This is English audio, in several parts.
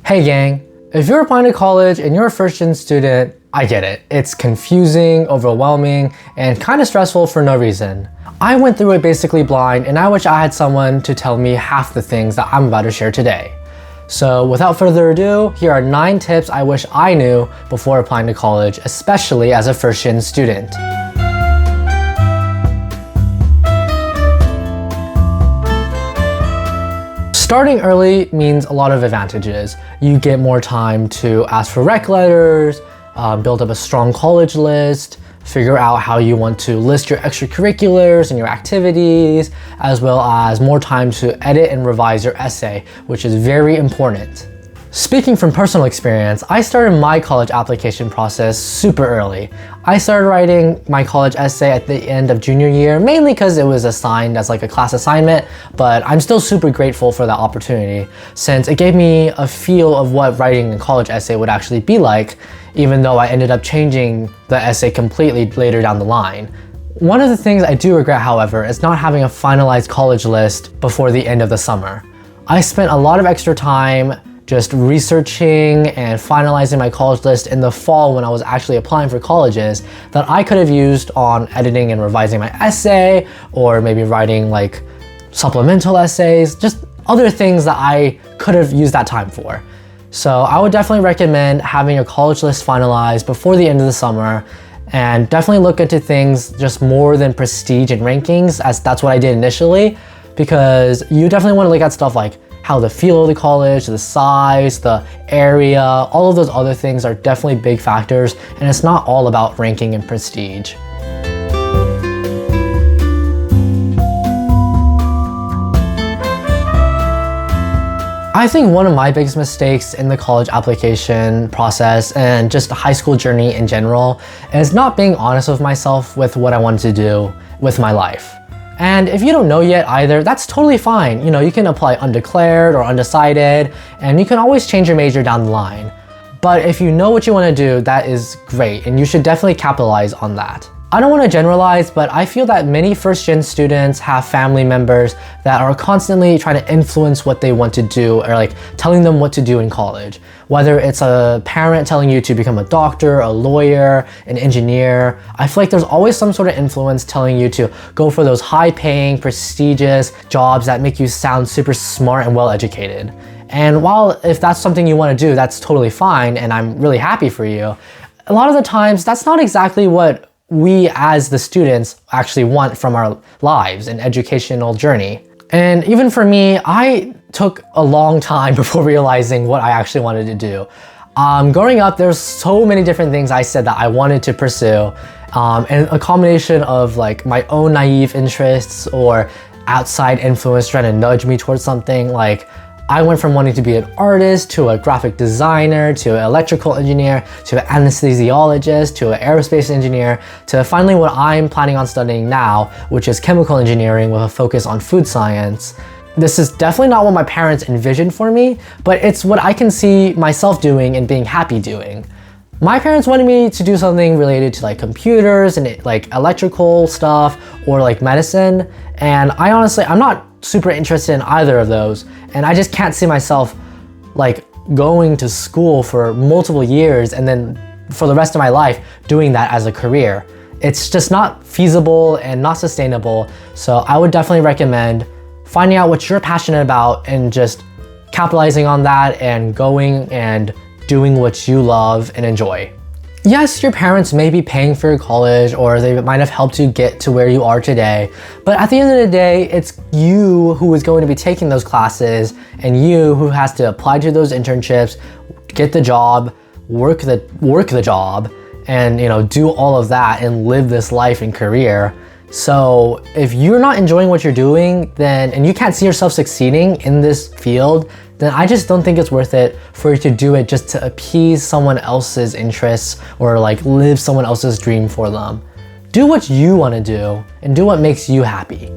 Hey gang, if you're applying to college and you're a first-gen student, I get it. It's confusing, overwhelming, and kind of stressful for no reason. I went through it basically blind, and I wish I had someone to tell me half the things that I'm about to share today. So without further ado, here are 9 tips I wish I knew before applying to college, especially as a first-gen student. Starting early means a lot of advantages. You get more time to ask for rec letters, build up a strong college list, figure out how you want to list your extracurriculars and your activities, as well as more time to edit and revise your essay, which is very important. Speaking from personal experience, I started my college application process super early. I started writing my college essay at the end of junior year, mainly because it was assigned as like a class assignment, but I'm still super grateful for that opportunity since it gave me a feel of what writing a college essay would actually be like, even though I ended up changing the essay completely later down the line. One of the things I do regret, however, is not having a finalized college list before the end of the summer. I spent a lot of extra time just researching and finalizing my college list in the fall when I was actually applying for colleges that I could have used on editing and revising my essay, or maybe writing like supplemental essays, just other things that I could have used that time for. So I would definitely recommend having your college list finalized before the end of the summer, and definitely look into things just more than prestige and rankings, as that's what I did initially, because you definitely want to look at stuff like how the feel of the college, the size, the area, all of those other things are definitely big factors, and it's not all about ranking and prestige. I think one of my biggest mistakes in the college application process and just the high school journey in general is not being honest with myself with what I wanted to do with my life. And if you don't know yet either, that's totally fine. You know, you can apply undeclared or undecided, and you can always change your major down the line. But if you know what you want to do, that is great, and you should definitely capitalize on that. I don't want to generalize, but I feel that many first-gen students have family members that are constantly trying to influence what they want to do, or like telling them what to do in college. Whether it's a parent telling you to become a doctor, a lawyer, an engineer, I feel like there's always some sort of influence telling you to go for those high-paying, prestigious jobs that make you sound super smart and well-educated. And while if that's something you want to do, that's totally fine, and I'm really happy for you, a lot of the times that's not exactly what we as the students actually want from our lives and educational journey. And even for me, I took a long time before realizing what I actually wanted to do. Growing up, there's so many different things I said that I wanted to pursue, and a combination of like my own naive interests or outside influence trying to nudge me towards something. Like I went from wanting to be an artist to a graphic designer to an electrical engineer to an anesthesiologist to an aerospace engineer to finally what I'm planning on studying now, which is chemical engineering with a focus on food science. This is definitely not what my parents envisioned for me, but it's what I can see myself doing and being happy doing. My parents wanted me to do something related to like computers and like electrical stuff or like medicine, and I'm not super interested in either of those, and I just can't see myself like going to school for multiple years and then for the rest of my life doing that as a career. It's just not feasible and not sustainable, so I would definitely recommend finding out what you're passionate about and just capitalizing on that and going and doing what you love and enjoy. Yes, your parents may be paying for your college, or they might have helped you get to where you are today, but at the end of the day, it's you who is going to be taking those classes and you who has to apply to those internships, get the job, work the job, and do all of that and live this life and career. So if you're not enjoying what you're doing, and you can't see yourself succeeding in this field, then I just don't think it's worth it for you to do it just to appease someone else's interests or like live someone else's dream for them. Do what you want to do and do what makes you happy.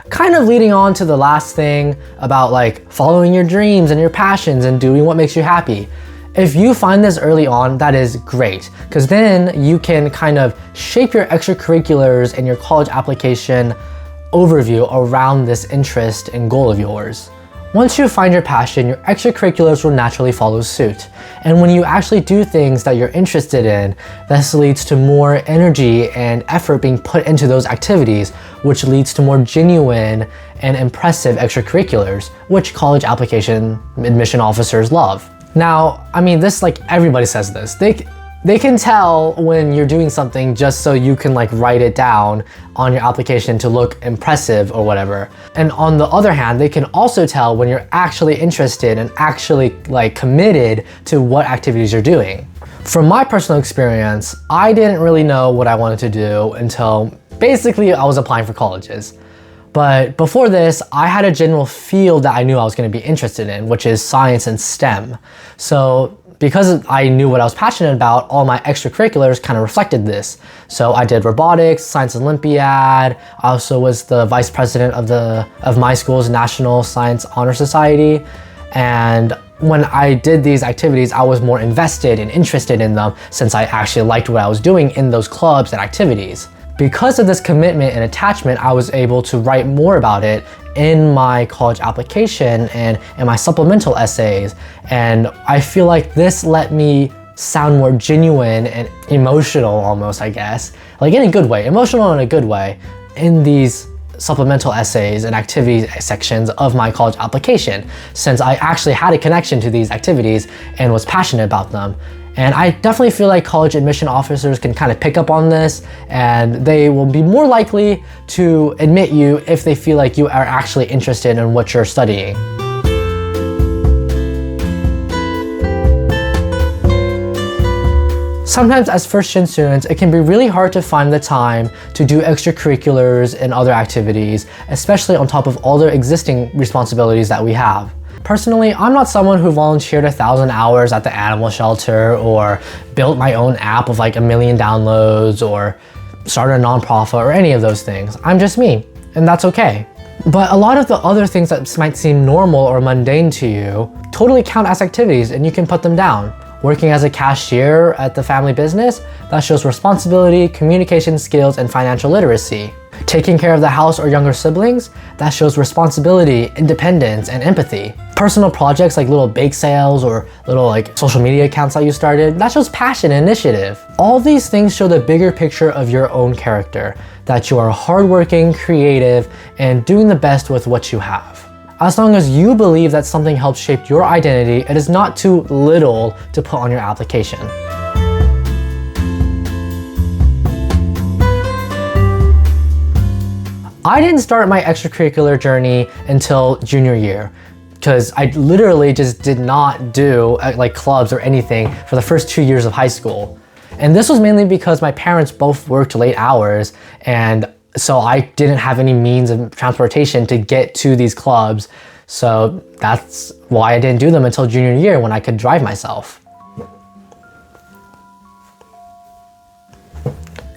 Kind of leading on to the last thing about like following your dreams and your passions and doing what makes you happy. If you find this early on, that is great, because then you can kind of shape your extracurriculars and your college application overview around this interest and goal of yours. Once you find your passion, your extracurriculars will naturally follow suit. And when you actually do things that you're interested in, this leads to more energy and effort being put into those activities, which leads to more genuine and impressive extracurriculars, which college application admission officers love. Now, I mean, this, like, everybody says this. They can tell when you're doing something just so you can like write it down on your application to look impressive or whatever. And on the other hand, they can also tell when you're actually interested and actually like committed to what activities you're doing. From my personal experience, I didn't really know what I wanted to do until basically I was applying for colleges. But before this, I had a general field that I knew I was going to be interested in, which is science and STEM. So because I knew what I was passionate about, all my extracurriculars kind of reflected this. So I did robotics, science Olympiad. I also was the vice president of my school's National Science Honor Society. And when I did these activities, I was more invested and interested in them since I actually liked what I was doing in those clubs and activities. Because of this commitment and attachment, I was able to write more about it in my college application and in my supplemental essays. And I feel like this let me sound more genuine and emotional almost, I guess. Like in a good way, emotional in a good way, in these supplemental essays and activity sections of my college application, since I actually had a connection to these activities and was passionate about them. And I definitely feel like college admission officers can kind of pick up on this, and they will be more likely to admit you if they feel like you are actually interested in what you're studying. Sometimes as first-gen students, it can be really hard to find the time to do extracurriculars and other activities, especially on top of all the existing responsibilities that we have. Personally, I'm not someone who volunteered 1,000 hours at the animal shelter or built my own app with like 1 million downloads or started a nonprofit or any of those things. I'm just me, and that's okay. But a lot of the other things that might seem normal or mundane to you totally count as activities, and you can put them down. Working as a cashier at the family business, that shows responsibility, communication skills, and financial literacy. Taking care of the house or younger siblings, that shows responsibility, independence, and empathy. Personal projects like little bake sales or little like social media accounts that you started, that shows passion and initiative. All these things show the bigger picture of your own character, that you are hardworking, creative, and doing the best with what you have. As long as you believe that something helps shape your identity, it is not too little to put on your application. I didn't start my extracurricular journey until junior year, because I literally just did not do like clubs or anything for the first 2 years of high school. And this was mainly because my parents both worked late hours, and so I didn't have any means of transportation to get to these clubs. So that's why I didn't do them until junior year when I could drive myself.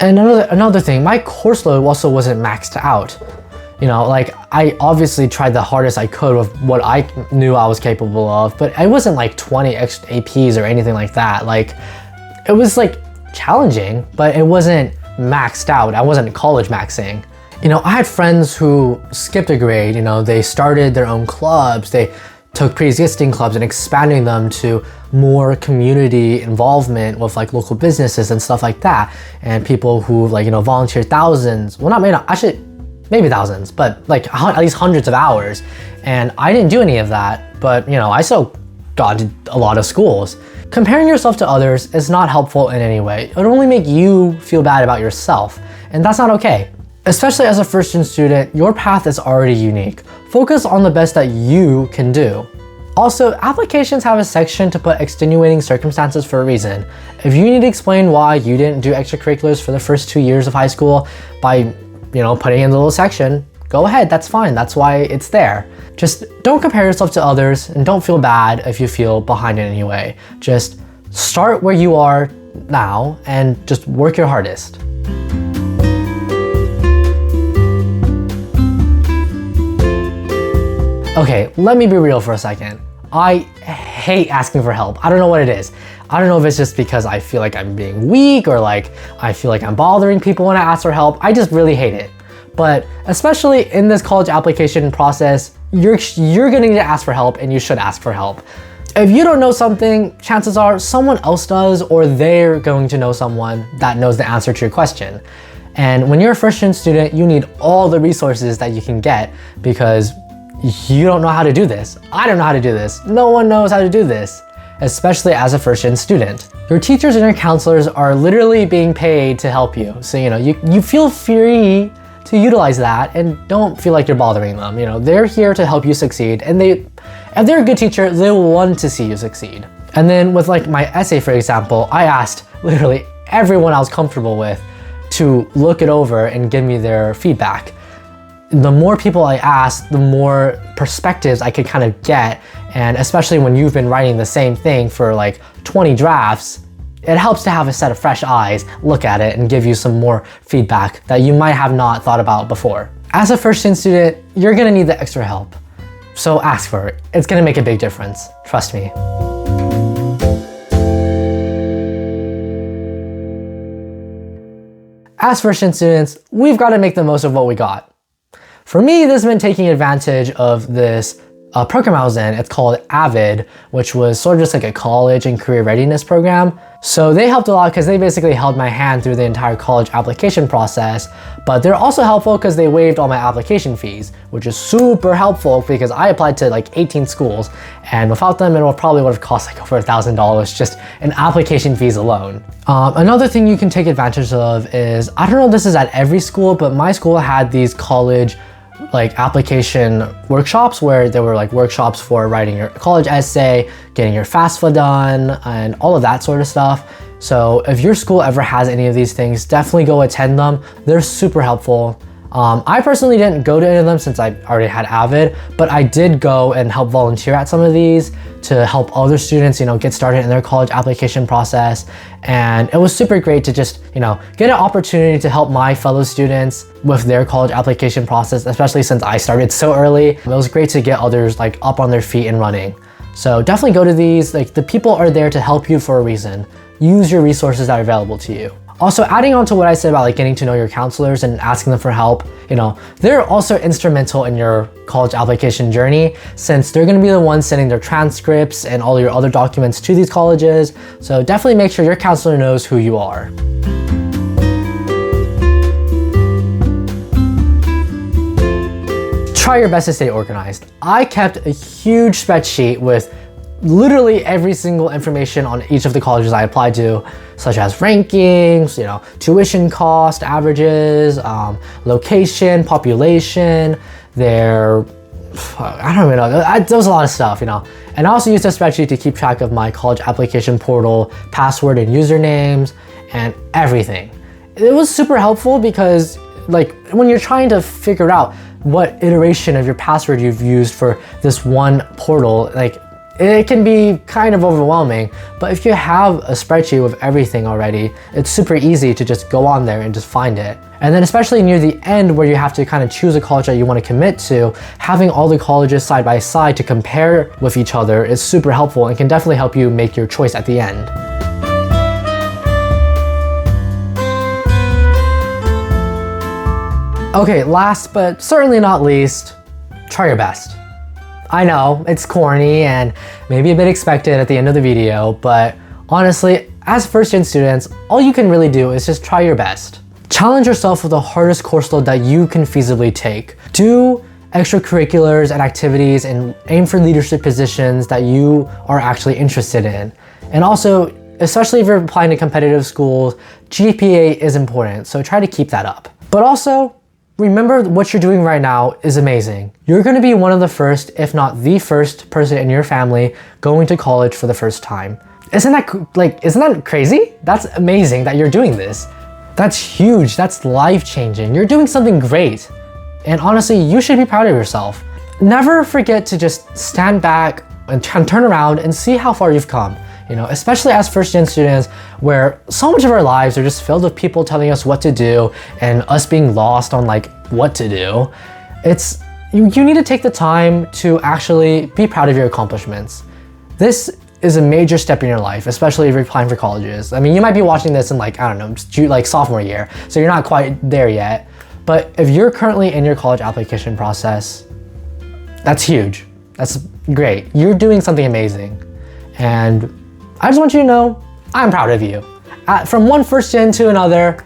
And another thing, my course load also wasn't maxed out. You know, like I obviously tried the hardest I could with what I knew I was capable of, but I wasn't like 20 extra APs or anything like that. Like it was like challenging, but it wasn't maxed out. I wasn't college maxing. You know, I had friends who skipped a grade, you know, they started their own clubs, they took pre-existing clubs and expanding them to more community involvement with like local businesses and stuff like that. And people who like, you know, volunteered thousands, well not actually maybe thousands, but like at least hundreds of hours. And I didn't do any of that, but you know, I still got to a lot of schools. Comparing yourself to others is not helpful in any way. It would only make you feel bad about yourself, and that's not okay. Especially as a first-gen student, your path is already unique. Focus on the best that you can do. Also, applications have a section to put extenuating circumstances for a reason. If you need to explain why you didn't do extracurriculars for the first 2 years of high school by, you know, putting in the little section, go ahead, that's fine, that's why it's there. Just don't compare yourself to others and don't feel bad if you feel behind in any way. Just start where you are now and just work your hardest. Okay, let me be real for a second. I hate asking for help. I don't know what it is. I don't know if it's just because I feel like I'm being weak or like I feel like I'm bothering people when I ask for help. I just really hate it. But especially in this college application process, you're gonna need to ask for help, and you should ask for help. If you don't know something, chances are someone else does, or they're going to know someone that knows the answer to your question. And when you're a first-gen student, you need all the resources that you can get because you don't know how to do this. I don't know how to do this. No one knows how to do this, especially as a first-gen student. Your teachers and your counselors are literally being paid to help you. So, you feel free to utilize that and don't feel like you're bothering them. They're here to help you succeed, and if they're a good teacher, they'll want to see you succeed. And then with like my essay, for example, I asked literally everyone I was comfortable with to look it over and give me their feedback. The more people I asked, the more perspectives I could kind of get, and especially when you've been writing the same thing for like 20 drafts, it helps to have a set of fresh eyes look at it and give you some more feedback that you might have not thought about before. As a first-gen student, you're gonna need the extra help. So ask for it. It's gonna make a big difference. Trust me. As first-gen students, we've got to make the most of what we got. For me, this meant taking advantage of this program I was in. It's called AVID, which was sort of just like a college and career readiness program. So they helped a lot because they basically held my hand through the entire college application process, but they're also helpful because they waived all my application fees, which is super helpful because I applied to like 18 schools, and without them, it probably would have cost like over $1,000 just in application fees alone. Another thing you can take advantage of is, I don't know if this is at every school, but my school had these college like application workshops where there were like workshops for writing your college essay, getting your FAFSA done, and all of that sort of stuff. So if your school ever has any of these things, definitely go attend them. They're super helpful. I personally didn't go to any of them since I already had AVID, but I did go and help volunteer at some of these to help other students, get started in their college application process. And it was super great to just, get an opportunity to help my fellow students with their college application process, especially since I started so early. It was great to get others like up on their feet and running. So definitely go to these. Like, the people are there to help you for a reason. Use your resources that are available to you. Also, adding on to what I said about like getting to know your counselors and asking them for help, they're also instrumental in your college application journey, since they're gonna be the ones sending their transcripts and all your other documents to these colleges. So definitely make sure your counselor knows who you are. Try your best to stay organized. I kept a huge spreadsheet with literally every single information on each of the colleges I applied to, such as rankings, tuition cost, averages, location, population, I don't even know, there was a lot of stuff, And I also used a spreadsheet to keep track of my college application portal, password and usernames, and everything. It was super helpful because like when you're trying to figure out what iteration of your password you've used for this one portal, like it can be kind of overwhelming, but if you have a spreadsheet with everything already, it's super easy to just go on there and just find it. And then especially near the end where you have to kind of choose a college that you want to commit to, having all the colleges side by side to compare with each other is super helpful and can definitely help you make your choice at the end. Okay, last but certainly not least, try your best. I know, it's corny and maybe a bit expected at the end of the video, but honestly, as first-gen students, all you can really do is just try your best. Challenge yourself with the hardest course load that you can feasibly take. Do extracurriculars and activities and aim for leadership positions that you are actually interested in. And also, especially if you're applying to competitive schools, GPA is important, so try to keep that up. But also, remember what you're doing right now is amazing. You're gonna be one of the first, if not the first person in your family going to college for the first time. Isn't that crazy? That's amazing that you're doing this. That's huge, that's life-changing. You're doing something great. And honestly, you should be proud of yourself. Never forget to just stand back and turn around and see how far you've come. Especially as first-gen students, where so much of our lives are just filled with people telling us what to do and us being lost on like what to do. You need to take the time to actually be proud of your accomplishments. This is a major step in your life, especially if you're applying for colleges. I mean, you might be watching this in like, I don't know, like sophomore year, so you're not quite there yet. But if you're currently in your college application process, that's huge. That's great. You're doing something amazing. And I just want you to know, I'm proud of you. From one first gen to another,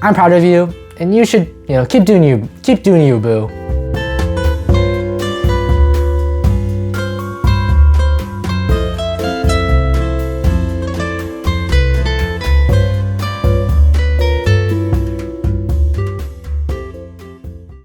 I'm proud of you. And you should, keep doing you, boo.